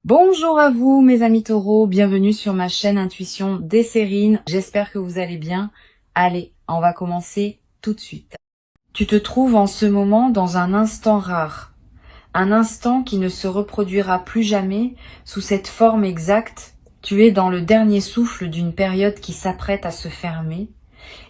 Bonjour à vous mes amis taureaux, bienvenue sur ma chaîne Intuition des Sérines. J'espère que vous allez bien. Allez, on va commencer tout de suite. Tu te trouves en ce moment dans un instant rare. Un instant qui ne se reproduira plus jamais sous cette forme exacte. Tu es dans le dernier souffle d'une période qui s'apprête à se fermer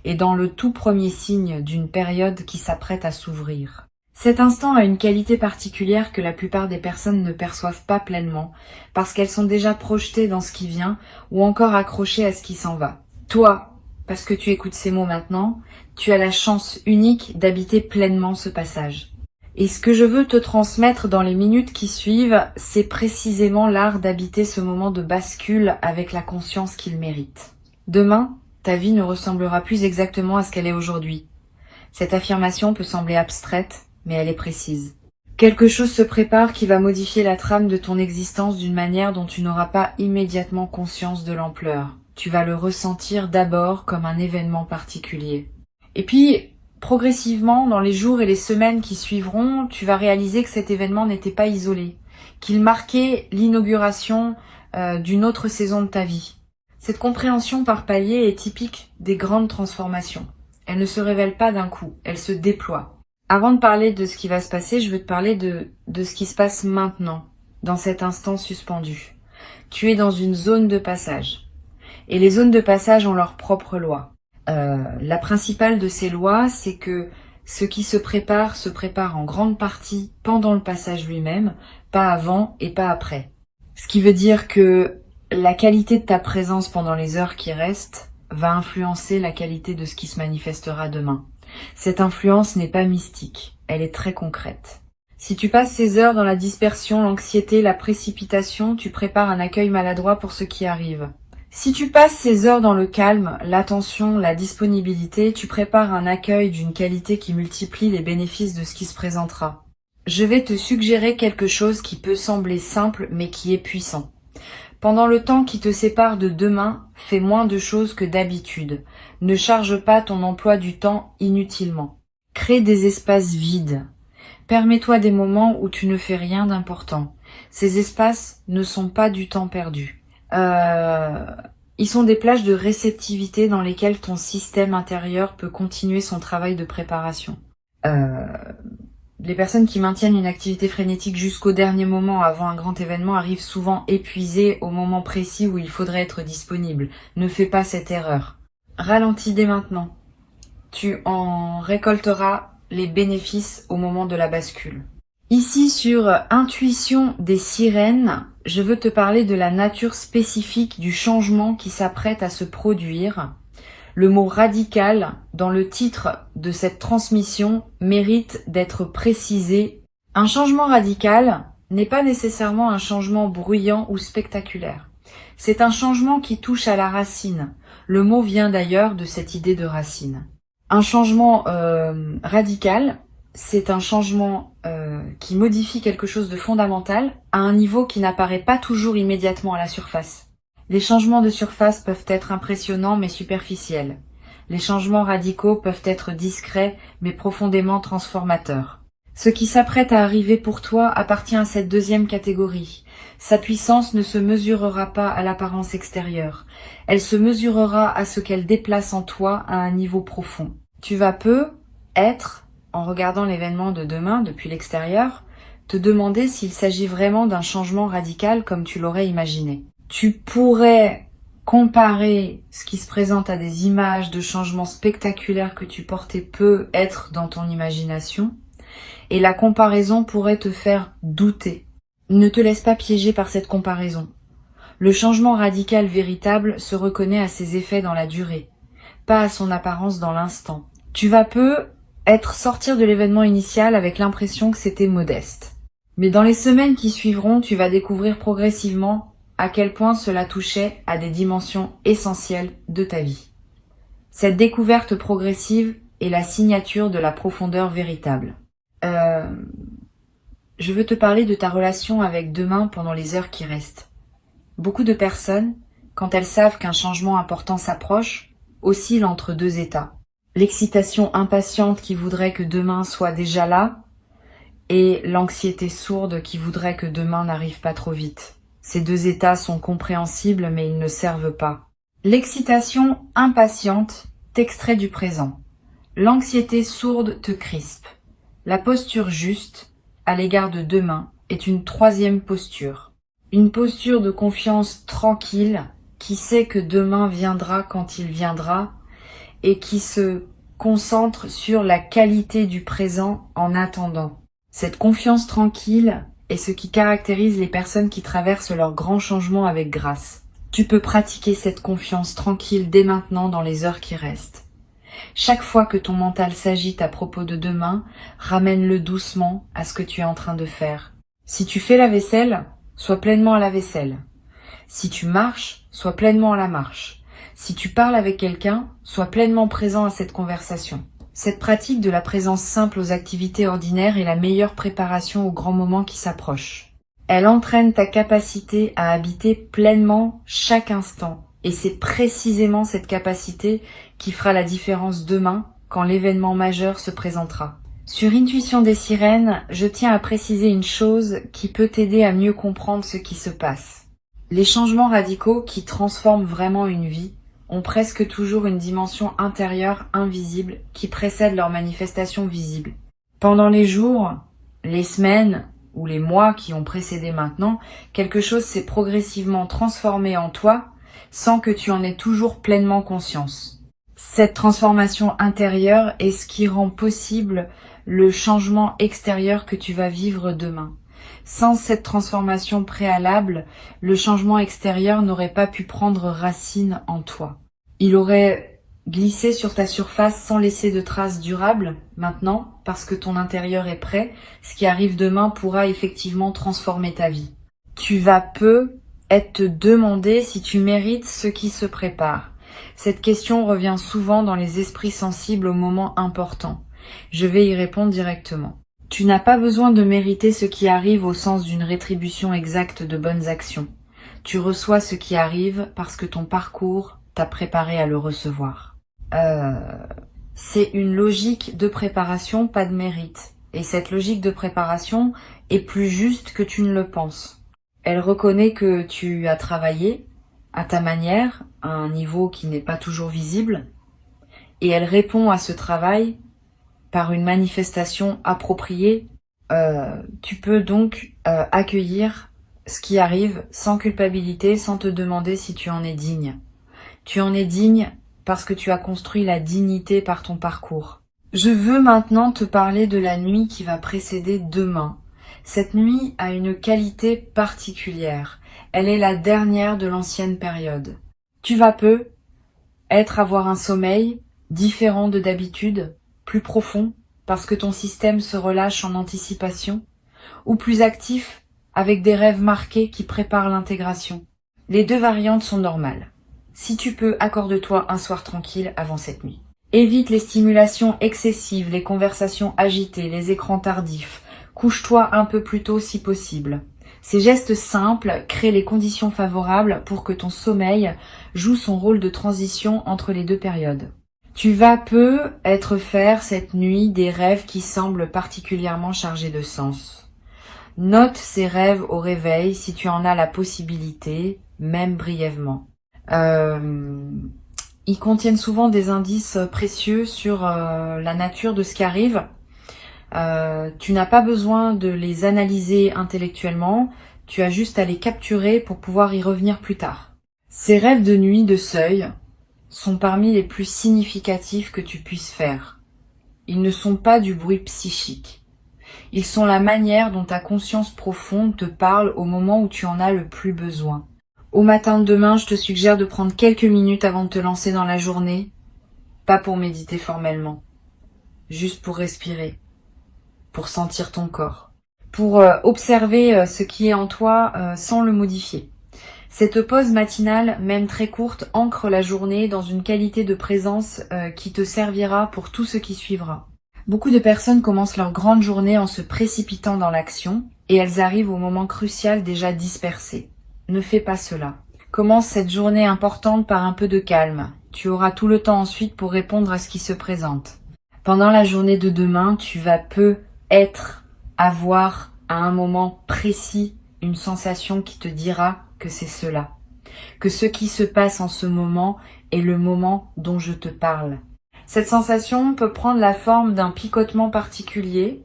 et dans le tout premier signe d'une période qui s'apprête à s'ouvrir. Cet instant a une qualité particulière que la plupart des personnes ne perçoivent pas pleinement, parce qu'elles sont déjà projetées dans ce qui vient ou encore accrochées à ce qui s'en va. Toi, parce que tu écoutes ces mots maintenant, tu as la chance unique d'habiter pleinement ce passage. Et ce que je veux te transmettre dans les minutes qui suivent, c'est précisément l'art d'habiter ce moment de bascule avec la conscience qu'il mérite. Demain, ta vie ne ressemblera plus exactement à ce qu'elle est aujourd'hui. Cette affirmation peut sembler abstraite, mais elle est précise. Quelque chose se prépare qui va modifier la trame de ton existence d'une manière dont tu n'auras pas immédiatement conscience de l'ampleur. Tu vas le ressentir d'abord comme un événement particulier. Et puis, progressivement, dans les jours et les semaines qui suivront, tu vas réaliser que cet événement n'était pas isolé, qu'il marquait l'inauguration d'une autre saison de ta vie. Cette compréhension par palier est typique des grandes transformations. Elle ne se révèle pas d'un coup, elle se déploie. Avant de parler de ce qui va se passer, je veux te parler de ce qui se passe maintenant, dans cet instant suspendu. Tu es dans une zone de passage. Et les zones de passage ont leurs propres lois. La principale de ces lois, c'est que ce qui se prépare en grande partie pendant le passage lui-même, pas avant et pas après. Ce qui veut dire que la qualité de ta présence pendant les heures qui restent va influencer la qualité de ce qui se manifestera demain. Cette influence n'est pas mystique, elle est très concrète. Si tu passes ces heures dans la dispersion, l'anxiété, la précipitation, tu prépares un accueil maladroit pour ce qui arrive. Si tu passes ces heures dans le calme, l'attention, la disponibilité, tu prépares un accueil d'une qualité qui multiplie les bénéfices de ce qui se présentera. Je vais te suggérer quelque chose qui peut sembler simple mais qui est puissant. Pendant le temps qui te sépare de demain, fais moins de choses que d'habitude. Ne charge pas ton emploi du temps inutilement. Crée des espaces vides. Permets-toi des moments où tu ne fais rien d'important. Ces espaces ne sont pas du temps perdu. Ils sont des plages de réceptivité dans lesquelles ton système intérieur peut continuer son travail de préparation. Les personnes qui maintiennent une activité frénétique jusqu'au dernier moment avant un grand événement arrivent souvent épuisées au moment précis où il faudrait être disponible. Ne fais pas cette erreur. Ralentis dès maintenant. Tu en récolteras les bénéfices au moment de la bascule. Ici sur Intuition des Sirènes, je veux te parler de la nature spécifique du changement qui s'apprête à se produire. Le mot radical dans le titre de cette transmission mérite d'être précisé. Un changement radical n'est pas nécessairement un changement bruyant ou spectaculaire. C'est un changement qui touche à la racine. Le mot vient d'ailleurs de cette idée de racine. Un changement radical, c'est un changement qui modifie quelque chose de fondamental à un niveau qui n'apparaît pas toujours immédiatement à la surface. Les changements de surface peuvent être impressionnants mais superficiels. Les changements radicaux peuvent être discrets mais profondément transformateurs. Ce qui s'apprête à arriver pour toi appartient à cette deuxième catégorie. Sa puissance ne se mesurera pas à l'apparence extérieure. Elle se mesurera à ce qu'elle déplace en toi à un niveau profond. Tu vas être, en regardant l'événement de demain depuis l'extérieur, te demander s'il s'agit vraiment d'un changement radical comme tu l'aurais imaginé. Tu pourrais comparer ce qui se présente à des images de changements spectaculaires que tu portais peu être dans ton imagination, et la comparaison pourrait te faire douter. Ne te laisse pas piéger par cette comparaison. Le changement radical véritable se reconnaît à ses effets dans la durée, pas à son apparence dans l'instant. Tu vas sortir de l'événement initial avec l'impression que c'était modeste. Mais dans les semaines qui suivront, tu vas découvrir progressivement à quel point cela touchait à des dimensions essentielles de ta vie. Cette découverte progressive est la signature de la profondeur véritable. Je veux te parler de ta relation avec demain pendant les heures qui restent. Beaucoup de personnes, quand elles savent qu'un changement important s'approche, oscillent entre deux états. L'excitation impatiente qui voudrait que demain soit déjà là et l'anxiété sourde qui voudrait que demain n'arrive pas trop vite. Ces deux états sont compréhensibles mais ils ne servent pas. L'excitation impatiente t'extrait du présent. L'anxiété sourde te crispe. La posture juste, à l'égard de demain, est une troisième posture. Une posture de confiance tranquille, qui sait que demain viendra quand il viendra, et qui se concentre sur la qualité du présent en attendant. Cette confiance tranquille est ce qui caractérise les personnes qui traversent leurs grands changements avec grâce. Tu peux pratiquer cette confiance tranquille dès maintenant dans les heures qui restent. Chaque fois que ton mental s'agite à propos de demain, ramène-le doucement à ce que tu es en train de faire. Si tu fais la vaisselle, sois pleinement à la vaisselle. Si tu marches, sois pleinement à la marche. Si tu parles avec quelqu'un, sois pleinement présent à cette conversation. Cette pratique de la présence simple aux activités ordinaires est la meilleure préparation aux grands moments qui s'approchent. Elle entraîne ta capacité à habiter pleinement chaque instant. Et c'est précisément cette capacité qui fera la différence demain quand l'événement majeur se présentera. Sur Intuition des sirènes, je tiens à préciser une chose qui peut t'aider à mieux comprendre ce qui se passe. Les changements radicaux qui transforment vraiment une vie ont presque toujours une dimension intérieure invisible qui précède leur manifestation visible. Pendant les jours, les semaines ou les mois qui ont précédé maintenant, quelque chose s'est progressivement transformé en toi sans que tu en aies toujours pleinement conscience. Cette transformation intérieure est ce qui rend possible le changement extérieur que tu vas vivre demain. Sans cette transformation préalable, le changement extérieur n'aurait pas pu prendre racine en toi. Il aurait glissé sur ta surface sans laisser de traces durables maintenant, parce que ton intérieur est prêt. Ce qui arrive demain pourra effectivement transformer ta vie. Tu vas être te demander si tu mérites ce qui se prépare. Cette question revient souvent dans les esprits sensibles aux moments importants. Je vais y répondre directement. Tu n'as pas besoin de mériter ce qui arrive au sens d'une rétribution exacte de bonnes actions. Tu reçois ce qui arrive parce que ton parcours t'a préparé à le recevoir. C'est une logique de préparation, pas de mérite. Et cette logique de préparation est plus juste que tu ne le penses. Elle reconnaît que tu as travaillé à ta manière, à un niveau qui n'est pas toujours visible, et elle répond à ce travail par une manifestation appropriée. Tu peux donc accueillir ce qui arrive sans culpabilité, sans te demander si tu en es digne. Tu en es digne parce que tu as construit la dignité par ton parcours. Je veux maintenant te parler de la nuit qui va précéder demain. Cette nuit a une qualité particulière. Elle est la dernière de l'ancienne période. Tu vas avoir un sommeil différent de d'habitude, plus profond, parce que ton système se relâche en anticipation, ou plus actif, avec des rêves marqués qui préparent l'intégration. Les deux variantes sont normales. Si tu peux, accorde-toi un soir tranquille avant cette nuit. Évite les stimulations excessives, les conversations agitées, les écrans tardifs. Couche-toi un peu plus tôt si possible. Ces gestes simples créent les conditions favorables pour que ton sommeil joue son rôle de transition entre les deux périodes. Tu vas faire cette nuit des rêves qui semblent particulièrement chargés de sens. Note ces rêves au réveil si tu en as la possibilité, même brièvement. Ils contiennent souvent des indices précieux sur la nature de ce qui arrive. Tu n'as pas besoin de les analyser intellectuellement, tu as juste à les capturer pour pouvoir y revenir plus tard. Ces rêves de nuit de seuil sont parmi les plus significatifs que tu puisses faire. Ils ne sont pas du bruit psychique. Ils sont la manière dont ta conscience profonde te parle au moment où tu en as le plus besoin. Au matin de demain, je te suggère de prendre quelques minutes avant de te lancer dans la journée, pas pour méditer formellement, juste pour respirer, pour sentir ton corps, pour observer ce qui est en toi sans le modifier. Cette pause matinale, même très courte, ancre la journée dans une qualité de présence qui te servira pour tout ce qui suivra. Beaucoup de personnes commencent leur grande journée en se précipitant dans l'action et elles arrivent au moment crucial déjà dispersées. Ne fais pas cela. Commence cette journée importante par un peu de calme. Tu auras tout le temps ensuite pour répondre à ce qui se présente. Pendant la journée de demain, tu vas avoir à un moment précis une sensation qui te dira que c'est cela, que ce qui se passe en ce moment est le moment dont je te parle. Cette sensation peut prendre la forme d'un picotement particulier,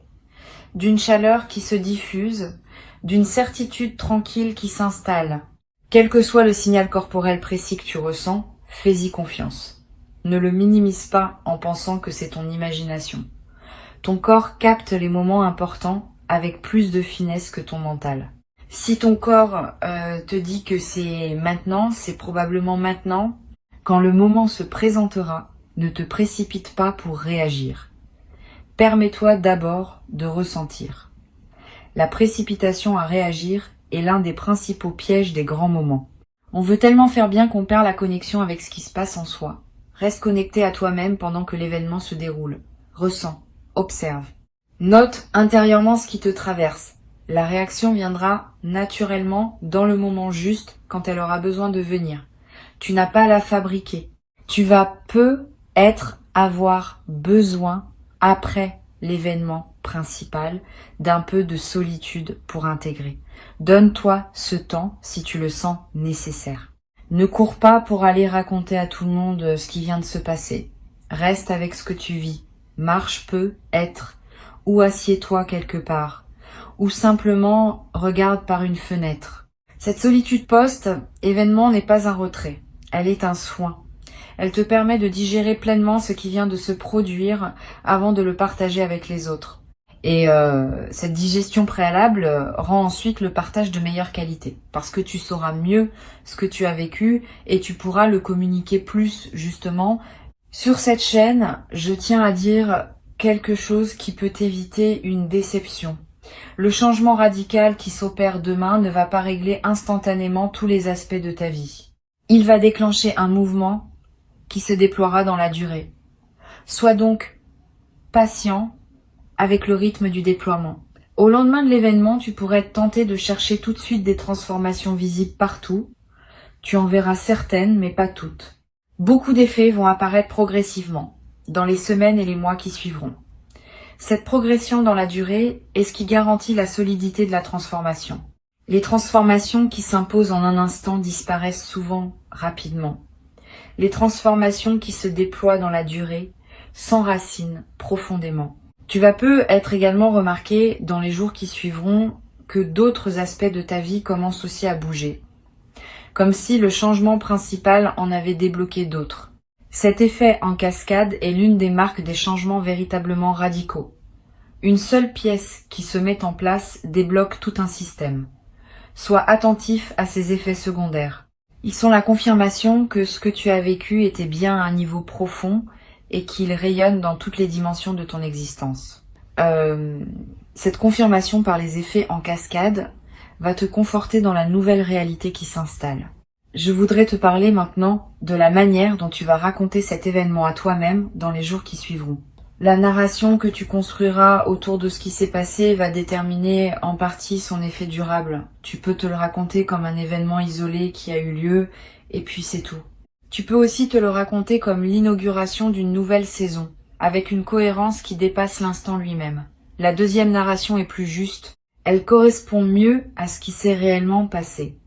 d'une chaleur qui se diffuse, d'une certitude tranquille qui s'installe. Quel que soit le signal corporel précis que tu ressens, fais-y confiance. Ne le minimise pas en pensant que c'est ton imagination. Ton corps capte les moments importants avec plus de finesse que ton mental. Si ton corps te dit que c'est maintenant, c'est probablement maintenant. Quand le moment se présentera, ne te précipite pas pour réagir. Permets-toi d'abord de ressentir. La précipitation à réagir est l'un des principaux pièges des grands moments. On veut tellement faire bien qu'on perd la connexion avec ce qui se passe en soi. Reste connecté à toi-même pendant que l'événement se déroule. Ressens, observe. Note intérieurement ce qui te traverse. La réaction viendra naturellement dans le moment juste quand elle aura besoin de venir. Tu n'as pas à la fabriquer. Tu vas avoir besoin, après l'événement principal, d'un peu de solitude pour intégrer. Donne-toi ce temps si tu le sens nécessaire. Ne cours pas pour aller raconter à tout le monde ce qui vient de se passer. Reste avec ce que tu vis. Marche peu, être, ou assieds-toi quelque part, ou simplement regarde par une fenêtre. Cette solitude post-événement n'est pas un retrait, elle est un soin. Elle te permet de digérer pleinement ce qui vient de se produire avant de le partager avec les autres. Et cette digestion préalable rend ensuite le partage de meilleure qualité, parce que tu sauras mieux ce que tu as vécu et tu pourras le communiquer plus justement. Sur cette chaîne, je tiens à dire quelque chose qui peut éviter une déception. Le changement radical qui s'opère demain ne va pas régler instantanément tous les aspects de ta vie. Il va déclencher un mouvement qui se déploiera dans la durée. Sois donc patient avec le rythme du déploiement. Au lendemain de l'événement, tu pourrais être tenté de chercher tout de suite des transformations visibles partout. Tu en verras certaines, mais pas toutes. Beaucoup d'effets vont apparaître progressivement, dans les semaines et les mois qui suivront. Cette progression dans la durée est ce qui garantit la solidité de la transformation. Les transformations qui s'imposent en un instant disparaissent souvent rapidement. Les transformations qui se déploient dans la durée s'enracinent profondément. Tu vas être également remarqué dans les jours qui suivront que d'autres aspects de ta vie commencent aussi à bouger, comme si le changement principal en avait débloqué d'autres. Cet effet en cascade est l'une des marques des changements véritablement radicaux. Une seule pièce qui se met en place débloque tout un système. Sois attentif à ces effets secondaires. Ils sont la confirmation que ce que tu as vécu était bien à un niveau profond et qu'il rayonne dans toutes les dimensions de ton existence. Cette confirmation par les effets en cascade va te conforter dans la nouvelle réalité qui s'installe. Je voudrais te parler maintenant de la manière dont tu vas raconter cet événement à toi-même dans les jours qui suivront. La narration que tu construiras autour de ce qui s'est passé va déterminer en partie son effet durable. Tu peux te le raconter comme un événement isolé qui a eu lieu, et puis c'est tout. Tu peux aussi te le raconter comme l'inauguration d'une nouvelle saison, avec une cohérence qui dépasse l'instant lui-même. La deuxième narration est plus juste, elle correspond mieux à ce qui s'est réellement passé.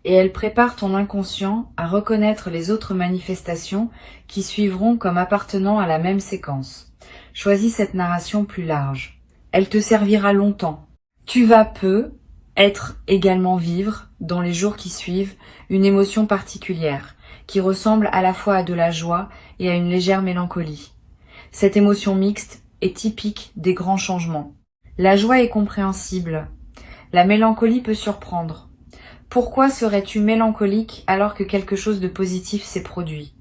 Et elle prépare ton inconscient à reconnaître les autres manifestations qui suivront comme appartenant à la même séquence. Choisis cette narration plus large. Elle te servira longtemps. Tu vas être également vivre, dans les jours qui suivent, une émotion particulière, qui ressemble à la fois à de la joie et à une légère mélancolie. Cette émotion mixte est typique des grands changements. La joie est compréhensible. La mélancolie peut surprendre. Pourquoi serais-tu mélancolique alors que quelque chose de positif s'est produit?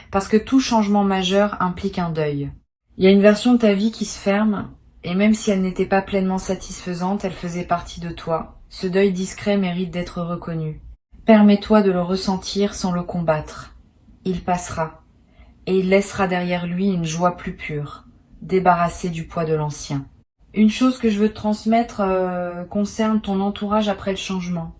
Parce que tout changement majeur implique un deuil. Il y a une version de ta vie qui se ferme, et même si elle n'était pas pleinement satisfaisante, elle faisait partie de toi. Ce deuil discret mérite d'être reconnu. Permets-toi de le ressentir sans le combattre. Il passera, et il laissera derrière lui une joie plus pure, débarrassée du poids de l'ancien. Une chose que je veux te transmettre concerne ton entourage après le changement.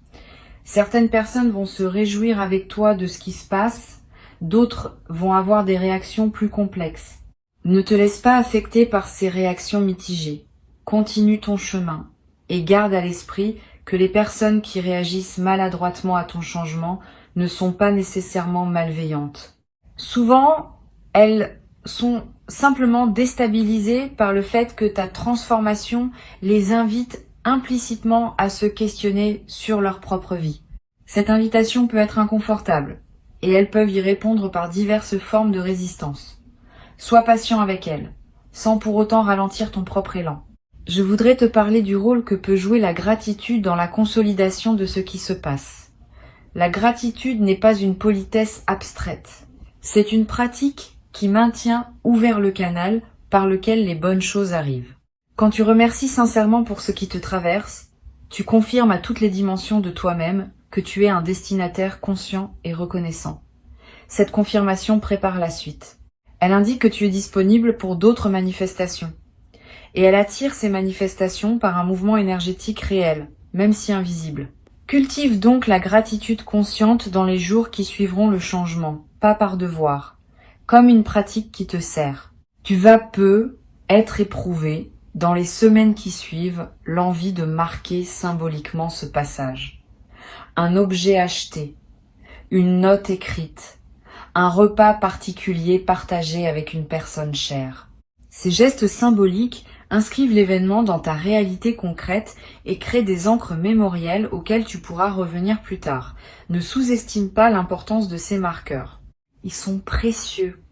Certaines personnes vont se réjouir avec toi de ce qui se passe, d'autres vont avoir des réactions plus complexes. Ne te laisse pas affecter par ces réactions mitigées. Continue ton chemin et garde à l'esprit que les personnes qui réagissent maladroitement à ton changement ne sont pas nécessairement malveillantes. Souvent, elles sont simplement déstabilisées par le fait que ta transformation les invite implicitement à se questionner sur leur propre vie. Cette invitation peut être inconfortable, et elles peuvent y répondre par diverses formes de résistance. Sois patient avec elles, sans pour autant ralentir ton propre élan. Je voudrais te parler du rôle que peut jouer la gratitude dans la consolidation de ce qui se passe. La gratitude n'est pas une politesse abstraite. C'est une pratique qui maintient ouvert le canal par lequel les bonnes choses arrivent. Quand tu remercies sincèrement pour ce qui te traverse, tu confirmes à toutes les dimensions de toi-même que tu es un destinataire conscient et reconnaissant. Cette confirmation prépare la suite. Elle indique que tu es disponible pour d'autres manifestations. Et elle attire ces manifestations par un mouvement énergétique réel, même si invisible. Cultive donc la gratitude consciente dans les jours qui suivront le changement, pas par devoir, comme une pratique qui te sert. Tu vas peu être éprouvé, dans les semaines qui suivent, l'envie de marquer symboliquement ce passage. Un objet acheté, une note écrite, un repas particulier partagé avec une personne chère. Ces gestes symboliques inscrivent l'événement dans ta réalité concrète et créent des ancres mémorielles auxquelles tu pourras revenir plus tard. Ne sous-estime pas l'importance de ces marqueurs. Ils sont précieux.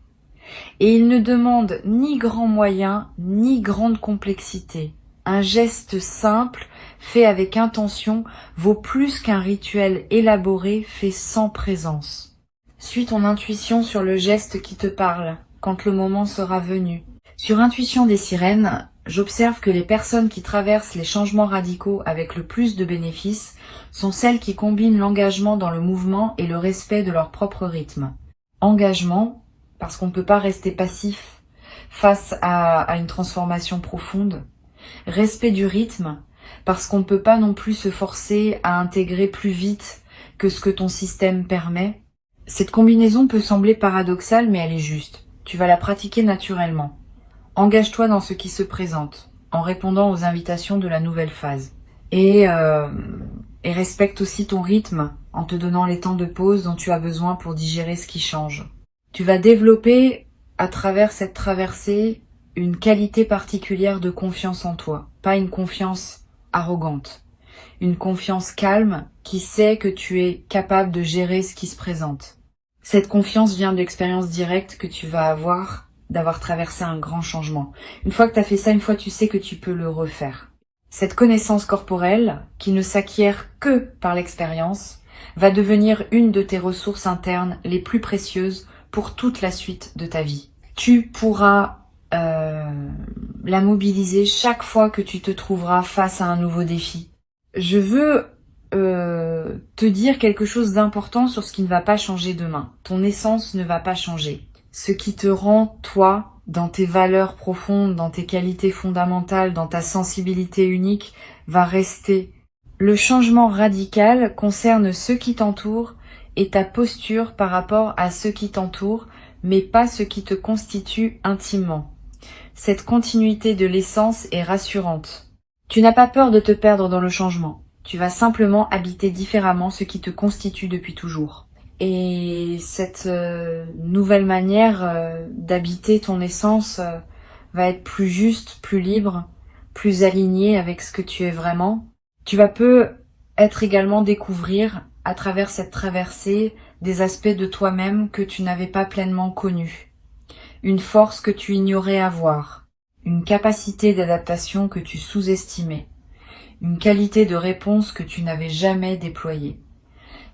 Et ils ne demandent ni grands moyens, ni grande complexité. Un geste simple, fait avec intention, vaut plus qu'un rituel élaboré fait sans présence. Suis ton intuition sur le geste qui te parle, quand le moment sera venu. Sur Intuition des sirènes, j'observe que les personnes qui traversent les changements radicaux avec le plus de bénéfices sont celles qui combinent l'engagement dans le mouvement et le respect de leur propre rythme. Engagement, parce qu'on ne peut pas rester passif face à une transformation profonde. Respect du rythme, parce qu'on ne peut pas non plus se forcer à intégrer plus vite que ce que ton système permet. Cette combinaison peut sembler paradoxale, mais elle est juste. Tu vas la pratiquer naturellement. Engage-toi dans ce qui se présente, en répondant aux invitations de la nouvelle phase. Et respecte aussi ton rythme, en te donnant les temps de pause dont tu as besoin pour digérer ce qui change. Tu vas développer, à travers cette traversée, une qualité particulière de confiance en toi. Pas une confiance arrogante. Une confiance calme qui sait que tu es capable de gérer ce qui se présente. Cette confiance vient de l'expérience directe que tu vas avoir d'avoir traversé un grand changement. Une fois que tu as fait ça, une fois tu sais que tu peux le refaire. Cette connaissance corporelle, qui ne s'acquiert que par l'expérience, va devenir une de tes ressources internes les plus précieuses pour toute la suite de ta vie. Tu pourras la mobiliser chaque fois que tu te trouveras face à un nouveau défi. Je veux te dire quelque chose d'important sur ce qui ne va pas changer demain. Ton essence ne va pas changer. Ce qui te rend, toi, dans tes valeurs profondes, dans tes qualités fondamentales, dans ta sensibilité unique, va rester. Le changement radical concerne ceux qui t'entourent et ta posture par rapport à ceux qui t'entourent, mais pas ce qui te constitue intimement. Cette continuité de l'essence est rassurante. Tu n'as pas peur de te perdre dans le changement. Tu vas simplement habiter différemment ce qui te constitue depuis toujours. Et cette nouvelle manière d'habiter ton essence va être plus juste, plus libre, plus alignée avec ce que tu es vraiment. Tu vas être également découvrir à travers cette traversée des aspects de toi-même que tu n'avais pas pleinement connus. Une force que tu ignorais avoir. Une capacité d'adaptation que tu sous-estimais. Une qualité de réponse que tu n'avais jamais déployée.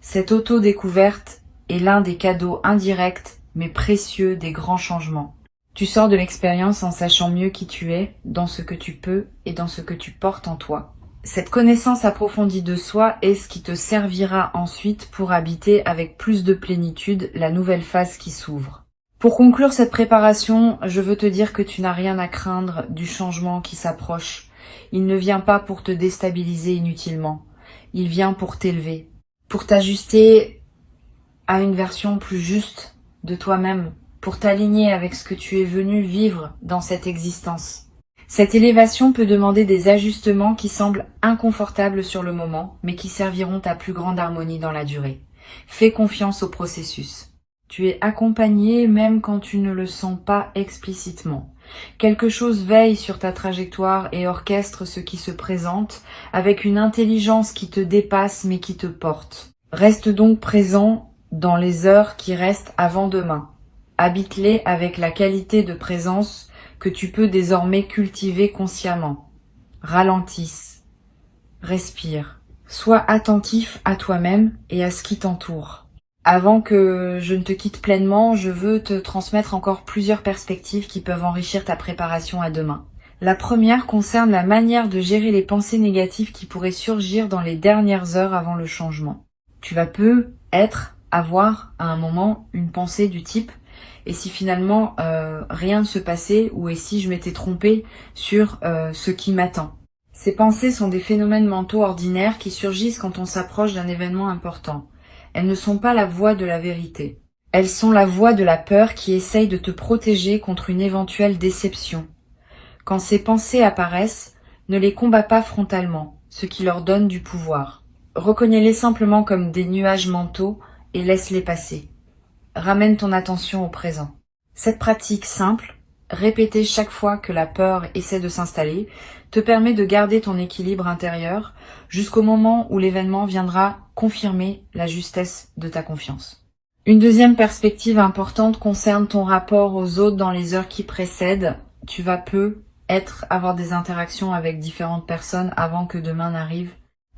Cette auto-découverte est l'un des cadeaux indirects mais précieux des grands changements. Tu sors de l'expérience en sachant mieux qui tu es, dans ce que tu peux et dans ce que tu portes en toi. Cette connaissance approfondie de soi est ce qui te servira ensuite pour habiter avec plus de plénitude la nouvelle phase qui s'ouvre. Pour conclure cette préparation, je veux te dire que tu n'as rien à craindre du changement qui s'approche. Il ne vient pas pour te déstabiliser inutilement. Il vient pour t'élever, pour t'ajuster à une version plus juste de toi-même, pour t'aligner avec ce que tu es venu vivre dans cette existence. Cette élévation peut demander des ajustements qui semblent inconfortables sur le moment, mais qui serviront à plus grande harmonie dans la durée. Fais confiance au processus. Tu es accompagné même quand tu ne le sens pas explicitement. Quelque chose veille sur ta trajectoire et orchestre ce qui se présente avec une intelligence qui te dépasse mais qui te porte. Reste donc présent dans les heures qui restent avant demain. Habite-les avec la qualité de présence que tu peux désormais cultiver consciemment. Ralentisse. Respire. Sois attentif à toi-même et à ce qui t'entoure. Avant que je ne te quitte pleinement, je veux te transmettre encore plusieurs perspectives qui peuvent enrichir ta préparation à demain. La première concerne la manière de gérer les pensées négatives qui pourraient surgir dans les dernières heures avant le changement. Tu vas avoir à un moment une pensée du type « et si finalement rien ne se passait ou et si je m'étais trompée sur ce qui m'attend ». Ces pensées sont des phénomènes mentaux ordinaires qui surgissent quand on s'approche d'un événement important. Elles ne sont pas la voix de la vérité. Elles sont la voix de la peur qui essaye de te protéger contre une éventuelle déception. Quand ces pensées apparaissent, ne les combats pas frontalement, ce qui leur donne du pouvoir. Reconnais-les simplement comme des nuages mentaux et laisse-les passer. Ramène ton attention au présent. Cette pratique simple, répétée chaque fois que la peur essaie de s'installer, te permet de garder ton équilibre intérieur jusqu'au moment où l'événement viendra confirmer la justesse de ta confiance. Une deuxième perspective importante concerne ton rapport aux autres dans les heures qui précèdent. Tu vas avoir des interactions avec différentes personnes avant que demain n'arrive.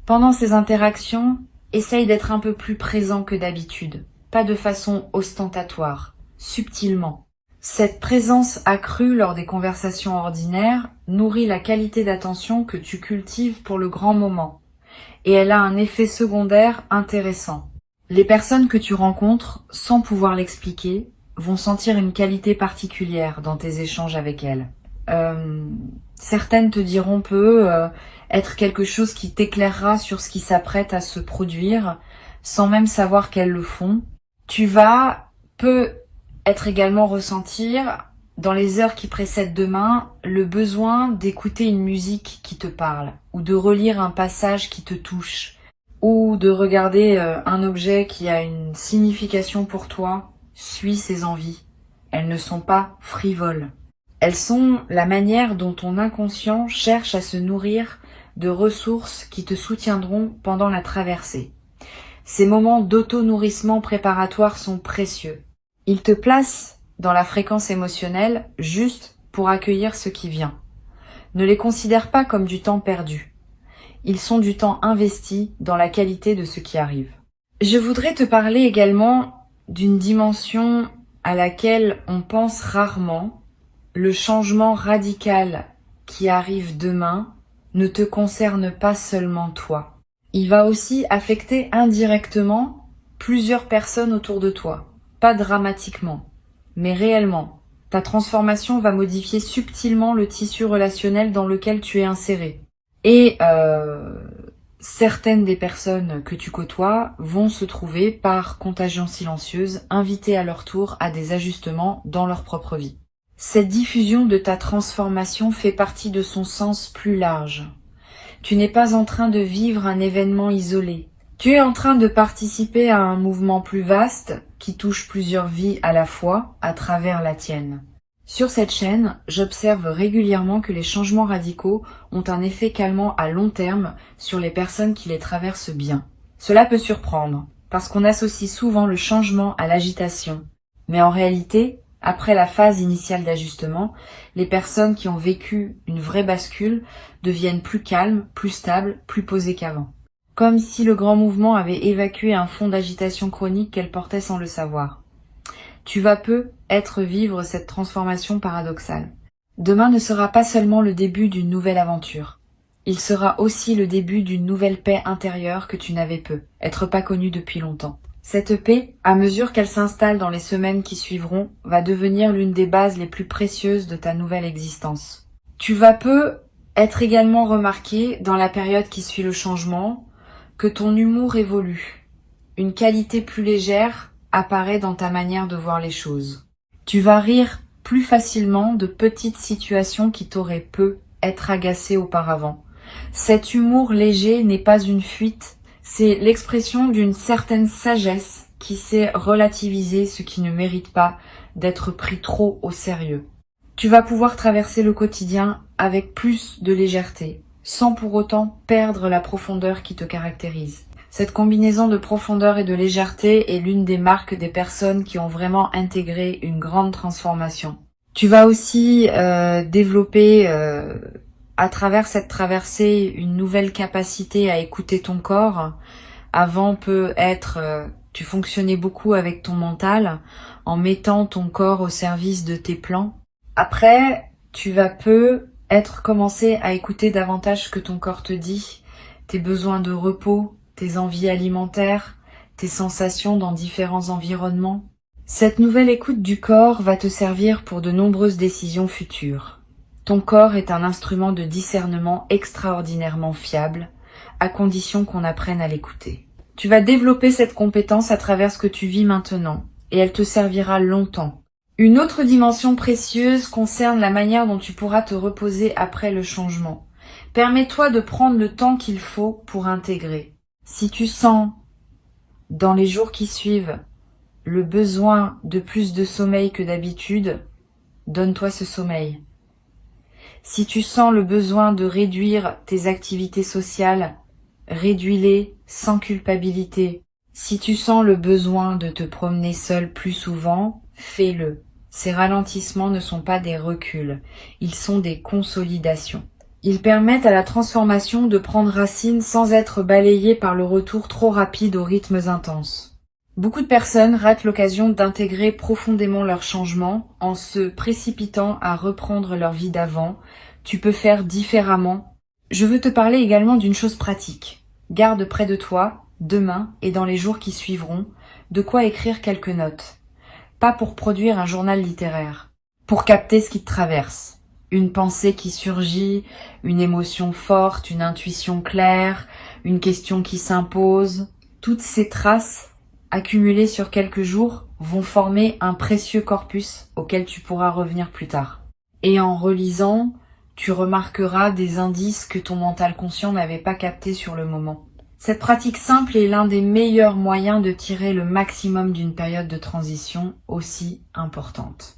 Pendant ces interactions, essaye d'être un peu plus présent que d'habitude, pas de façon ostentatoire, subtilement. Cette présence accrue lors des conversations ordinaires nourrit la qualité d'attention que tu cultives pour le grand moment, et elle a un effet secondaire intéressant. Les personnes que tu rencontres, sans pouvoir l'expliquer, vont sentir une qualité particulière dans tes échanges avec elles. Certaines te diront être quelque chose qui t'éclairera sur ce qui s'apprête à se produire, sans même savoir qu'elles le font. Tu vas être également ressentir, dans les heures qui précèdent demain, le besoin d'écouter une musique qui te parle, ou de relire un passage qui te touche, ou de regarder un objet qui a une signification pour toi. Suis ces envies. Elles ne sont pas frivoles. Elles sont la manière dont ton inconscient cherche à se nourrir de ressources qui te soutiendront pendant la traversée. Ces moments d'auto-nourrissement préparatoire sont précieux. Ils te placent dans la fréquence émotionnelle juste pour accueillir ce qui vient. Ne les considère pas comme du temps perdu. Ils sont du temps investi dans la qualité de ce qui arrive. Je voudrais te parler également d'une dimension à laquelle on pense rarement. Le changement radical qui arrive demain ne te concerne pas seulement toi. Il va aussi affecter indirectement plusieurs personnes autour de toi. Pas dramatiquement, mais réellement. Ta transformation va modifier subtilement le tissu relationnel dans lequel tu es inséré. Et certaines des personnes que tu côtoies vont se trouver, par contagion silencieuse, invitées à leur tour à des ajustements dans leur propre vie. Cette diffusion de ta transformation fait partie de son sens plus large. Tu n'es pas en train de vivre un événement isolé. Tu es en train de participer à un mouvement plus vaste qui touche plusieurs vies à la fois à travers la tienne. Sur cette chaîne, j'observe régulièrement que les changements radicaux ont un effet calmant à long terme sur les personnes qui les traversent bien. Cela peut surprendre, parce qu'on associe souvent le changement à l'agitation. Mais en réalité, après la phase initiale d'ajustement, les personnes qui ont vécu une vraie bascule deviennent plus calmes, plus stables, plus posées qu'avant. Comme si le grand mouvement avait évacué un fond d'agitation chronique qu'elles portaient sans le savoir. Tu vas vivre cette transformation paradoxale. Demain ne sera pas seulement le début d'une nouvelle aventure. Il sera aussi le début d'une nouvelle paix intérieure que tu n'avais être pas connue depuis longtemps. Cette paix, à mesure qu'elle s'installe dans les semaines qui suivront, va devenir l'une des bases les plus précieuses de ta nouvelle existence. Tu vas être également remarqué, dans la période qui suit le changement, que ton humour évolue. Une qualité plus légère apparaît dans ta manière de voir les choses. Tu vas rire plus facilement de petites situations qui t'auraient peu être agacées auparavant. Cet humour léger n'est pas une fuite, c'est l'expression d'une certaine sagesse qui sait relativiser ce qui ne mérite pas d'être pris trop au sérieux. Tu vas pouvoir traverser le quotidien avec plus de légèreté, sans pour autant perdre la profondeur qui te caractérise. Cette combinaison de profondeur et de légèreté est l'une des marques des personnes qui ont vraiment intégré une grande transformation. Tu vas aussi développer à travers cette traversée une nouvelle capacité à écouter ton corps. Avant peut être, tu fonctionnais beaucoup avec ton mental en mettant ton corps au service de tes plans. Après, tu vas commencer à écouter davantage ce que ton corps te dit, tes besoins de repos, tes envies alimentaires, tes sensations dans différents environnements. Cette nouvelle écoute du corps va te servir pour de nombreuses décisions futures. Ton corps est un instrument de discernement extraordinairement fiable, à condition qu'on apprenne à l'écouter. Tu vas développer cette compétence à travers ce que tu vis maintenant, et elle te servira longtemps. Une autre dimension précieuse concerne la manière dont tu pourras te reposer après le changement. Permets-toi de prendre le temps qu'il faut pour intégrer. Si tu sens, dans les jours qui suivent, le besoin de plus de sommeil que d'habitude, donne-toi ce sommeil. Si tu sens le besoin de réduire tes activités sociales, réduis-les sans culpabilité. Si tu sens le besoin de te promener seul plus souvent, fais-le. Ces ralentissements ne sont pas des reculs, ils sont des consolidations. Ils permettent à la transformation de prendre racine sans être balayée par le retour trop rapide aux rythmes intenses. Beaucoup de personnes ratent l'occasion d'intégrer profondément leur changement en se précipitant à reprendre leur vie d'avant. Tu peux faire différemment. Je veux te parler également d'une chose pratique. Garde près de toi, demain et dans les jours qui suivront, de quoi écrire quelques notes. Pas pour produire un journal littéraire, pour capter ce qui te traverse. Une pensée qui surgit, une émotion forte, une intuition claire, une question qui s'impose. Toutes ces traces, accumulées sur quelques jours, vont former un précieux corpus auquel tu pourras revenir plus tard. Et en relisant, tu remarqueras des indices que ton mental conscient n'avait pas captés sur le moment. Cette pratique simple est l'un des meilleurs moyens de tirer le maximum d'une période de transition aussi importante.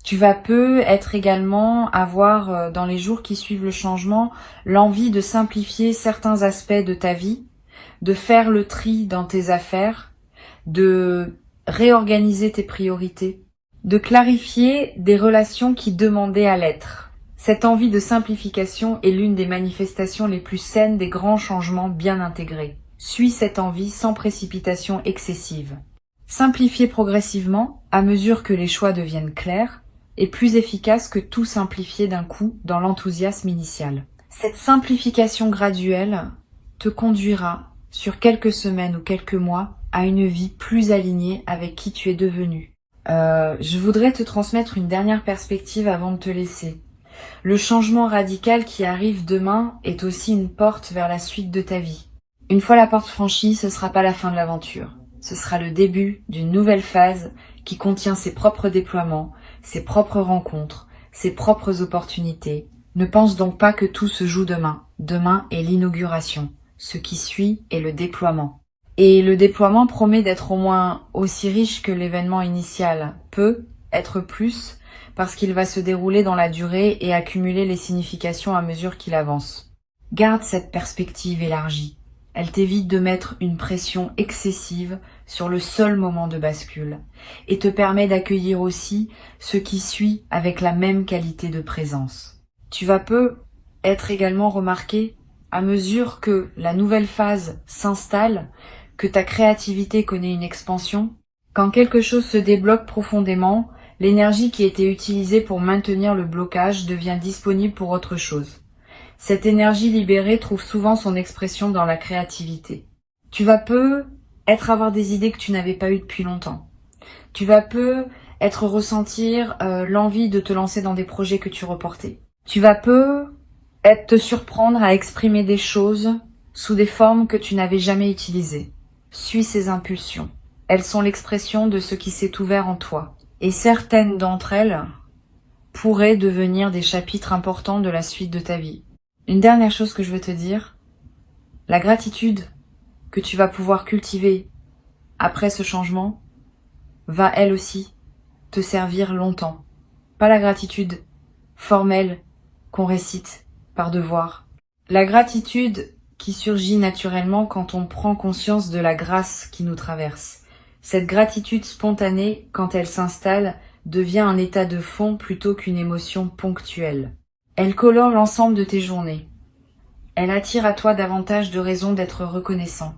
Tu vas être également avoir, dans les jours qui suivent le changement, l'envie de simplifier certains aspects de ta vie, de faire le tri dans tes affaires, de réorganiser tes priorités, de clarifier des relations qui demandaient à l'être. Cette envie de simplification est l'une des manifestations les plus saines des grands changements bien intégrés. Suis cette envie sans précipitation excessive. Simplifier progressivement, à mesure que les choix deviennent clairs, est plus efficace que tout simplifier d'un coup dans l'enthousiasme initial. Cette simplification graduelle te conduira, sur quelques semaines ou quelques mois, à une vie plus alignée avec qui tu es devenu. Je voudrais te transmettre une dernière perspective avant de te laisser. Le changement radical qui arrive demain est aussi une porte vers la suite de ta vie. Une fois la porte franchie, ce sera pas la fin de l'aventure. Ce sera le début d'une nouvelle phase qui contient ses propres déploiements, ses propres rencontres, ses propres opportunités. Ne pense donc pas que tout se joue demain. Demain est l'inauguration. Ce qui suit est le déploiement. Et le déploiement promet d'être au moins aussi riche que l'événement initial. Peut être plus, parce qu'il va se dérouler dans la durée et accumuler les significations à mesure qu'il avance. Garde cette perspective élargie. Elle t'évite de mettre une pression excessive sur le seul moment de bascule et te permet d'accueillir aussi ce qui suit avec la même qualité de présence. Tu vas être également remarqué à mesure que la nouvelle phase s'installe, que ta créativité connaît une expansion. Quand quelque chose se débloque profondément, l'énergie qui était utilisée pour maintenir le blocage devient disponible pour autre chose. Cette énergie libérée trouve souvent son expression dans la créativité. Tu vas avoir des idées que tu n'avais pas eues depuis longtemps. Tu vas ressentir l'envie de te lancer dans des projets que tu reportais. Tu vas te surprendre à exprimer des choses sous des formes que tu n'avais jamais utilisées. Suis ces impulsions. Elles sont l'expression de ce qui s'est ouvert en toi. Et certaines d'entre elles pourraient devenir des chapitres importants de la suite de ta vie. Une dernière chose que je veux te dire, la gratitude que tu vas pouvoir cultiver après ce changement va elle aussi te servir longtemps. Pas la gratitude formelle qu'on récite par devoir. La gratitude qui surgit naturellement quand on prend conscience de la grâce qui nous traverse. Cette gratitude spontanée, quand elle s'installe, devient un état de fond plutôt qu'une émotion ponctuelle. Elle colore l'ensemble de tes journées. Elle attire à toi davantage de raisons d'être reconnaissant.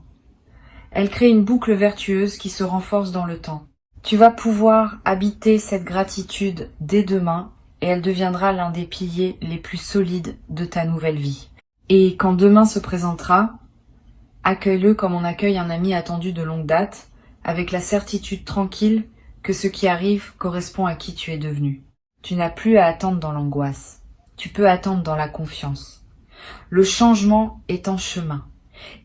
Elle crée une boucle vertueuse qui se renforce dans le temps. Tu vas pouvoir habiter cette gratitude dès demain et elle deviendra l'un des piliers les plus solides de ta nouvelle vie. Et quand demain se présentera, accueille-le comme on accueille un ami attendu de longue date, avec la certitude tranquille que ce qui arrive correspond à qui tu es devenu. Tu n'as plus à attendre dans l'angoisse. Tu peux attendre dans la confiance. Le changement est en chemin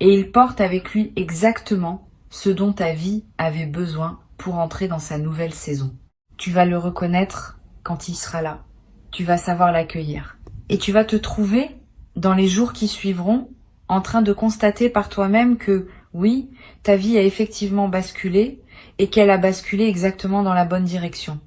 et il porte avec lui exactement ce dont ta vie avait besoin pour entrer dans sa nouvelle saison. Tu vas le reconnaître quand il sera là. Tu vas savoir l'accueillir. Et tu vas te trouver, dans les jours qui suivront, en train de constater par toi-même que, oui, ta vie a effectivement basculé et qu'elle a basculé exactement dans la bonne direction.